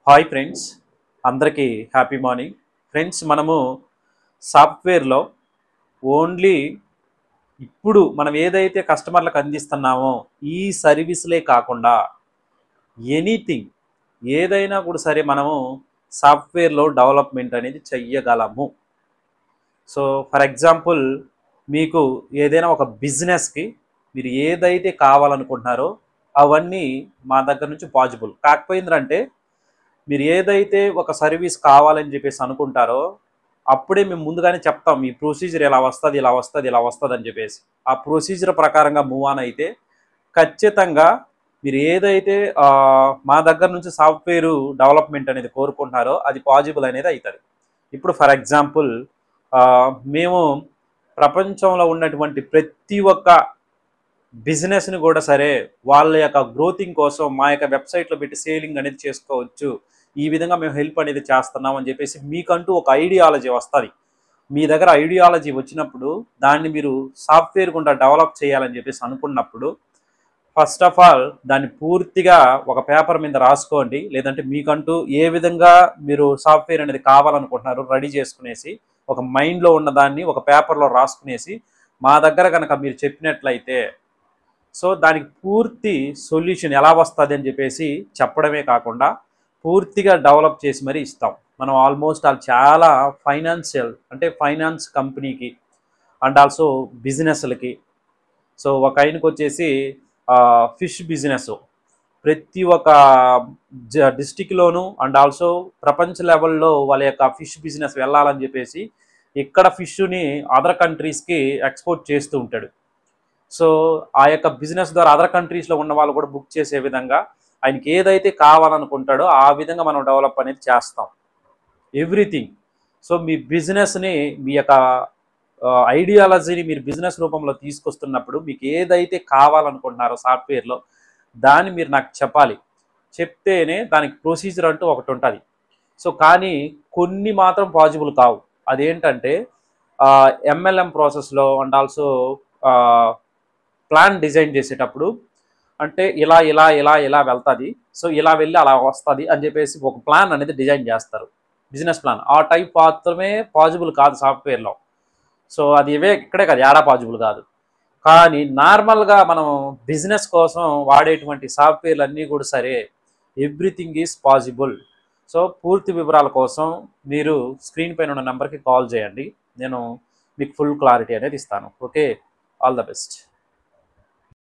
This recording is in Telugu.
హాయ్ ఫ్రెండ్స్, అందరికీ హ్యాపీ మార్నింగ్. ఫ్రెండ్స్, మనము సాఫ్ట్వేర్లో ఓన్లీ ఇప్పుడు మనం ఏదైతే కస్టమర్లకు అందిస్తున్నామో ఈ సర్వీసులే కాకుండా ఎనీథింగ్ ఏదైనా కూడా సరే మనము సాఫ్ట్వేర్లో డెవలప్మెంట్ అనేది చెయ్యగలము. సో ఫర్ ఎగ్జాంపుల్, మీకు ఏదైనా ఒక బిజినెస్కి మీరు ఏదైతే కావాలనుకుంటున్నారో అవన్నీ మా దగ్గర నుంచి పాసిబుల్. కాకపోయిందంటే మీరు ఏదైతే ఒక సర్వీస్ కావాలని చెప్పేసి అనుకుంటారో అప్పుడే మేము ముందుగానే చెప్తాం, మీ ప్రొసీజర్ ఇలా వస్తుంది ఇలా వస్తుంది ఇలా వస్తుంది అని చెప్పేసి. ఆ ప్రొసీజర్ ప్రకారంగా మూవ్ ఆన్ అయితే ఖచ్చితంగా మీరు ఏదైతే మా దగ్గర నుంచి సాఫ్ట్వేర్ డెవలప్మెంట్ అనేది కోరుకుంటున్నారో అది పాసిబుల్ అనేది అవుతుంది. ఇప్పుడు ఫర్ ఎగ్జాంపుల్, మేము ప్రపంచంలో ఉన్నటువంటి ప్రతి ఒక్క బిజినెస్ని కూడా సరే వాళ్ళ యొక్క గ్రోతింగ్ కోసం మా యొక్క వెబ్సైట్లో పెట్టి సేలింగ్ అనేది చేసుకోవచ్చు. ఈ విధంగా మేము హెల్ప్ అనేది చేస్తున్నాం అని చెప్పేసి మీకంటూ ఒక ఐడియాలజీ వస్తుంది. మీ దగ్గర ఐడియాలజీ వచ్చినప్పుడు దాన్ని మీరు సాఫ్ట్వేర్ గుండా డెవలప్ చేయాలని చెప్పేసి అనుకున్నప్పుడు ఫస్ట్ ఆఫ్ ఆల్ దాన్ని పూర్తిగా ఒక పేపర్ మీద రాసుకోండి. లేదంటే మీకంటూ ఏ విధంగా మీరు సాఫ్ట్వేర్ అనేది కావాలనుకుంటున్నారు రెడీ చేసుకునేసి ఒక మైండ్లో ఉన్న దాన్ని ఒక పేపర్లో రాసుకునేసి మా దగ్గర కనుక మీరు చెప్పినట్లయితే సో దానికి పూర్తి సొల్యూషన్ ఎలా వస్తుంది అని చెప్పేసి చెప్పడమే కాకుండా పూర్తిగా డెవలప్ చేసి మరీ ఇస్తాం. మనం ఆల్మోస్ట్ చాలా ఫైనాన్షియల్ అంటే ఫైనాన్స్ కంపెనీకి అండ్ ఆల్సో బిజినెస్లకి. సో ఒక ఆయనకు వచ్చేసి ఫిష్ బిజినెస్ ప్రతి ఒక్క డిస్టిక్లోనూ అండ్ ఆల్సో ప్రపంచ లెవెల్లో వాళ్ళ యొక్క ఫిష్ బిజినెస్ వెళ్ళాలని చెప్పేసి ఇక్కడ ఫిష్ని అదర్ కంట్రీస్కి ఎక్స్పోర్ట్ చేస్తూ ఉంటాడు. సో ఆ యొక్క బిజినెస్ ద్వారా అదర్ కంట్రీస్లో ఉన్న వాళ్ళు కూడా బుక్ చేసే విధంగా ఆయనకి ఏదైతే కావాలనుకుంటాడో ఆ విధంగా మనం డెవలప్ అనేది చేస్తాం ఎవ్రీథింగ్. సో మీ బిజినెస్ని మీ యొక్క ఐడియాలజీని మీరు బిజినెస్ రూపంలో తీసుకొస్తున్నప్పుడు మీకు ఏదైతే కావాలనుకుంటున్నారో సాఫ్ట్వేర్లో దాన్ని మీరు నాకు చెప్పాలి. చెప్తేనే దానికి ప్రొసీజర్ అంటూ ఒకటి ఉంటుంది. సో కానీ కొన్ని మాత్రం పాసిబుల్ కావు. అదేంటంటే ఎంఎల్ఎం ప్రాసెస్లో అండ్ ఆల్సో ప్లాన్ డిజైన్ చేసేటప్పుడు అంటే ఇలా ఇలా ఇలా ఇలా వెళ్తుంది, సో ఇలా వెళ్ళి అలా వస్తుంది అని చెప్పేసి ఒక ప్లాన్ అనేది డిజైన్ చేస్తారు, బిజినెస్ ప్లాన్. ఆ టైప్ మాత్రమే పాసిబుల్ కాదు సాఫ్ట్వేర్లో. సో అది ఇక్కడే కాదు, ఏడా పాసిబుల్ కాదు. కానీ నార్మల్గా మనం బిజినెస్ కోసం వాడేటువంటి సాఫ్ట్వేర్లు అన్నీ కూడా సరే ఎవ్రీథింగ్ ఈజ్ పాసిబుల్. సో పూర్తి వివరాల కోసం మీరు స్క్రీన్ పైన ఉన్న నెంబర్కి కాల్ చేయండి, నేను మీకు ఫుల్ క్లారిటీ అనేది ఇస్తాను. Okay, all the best.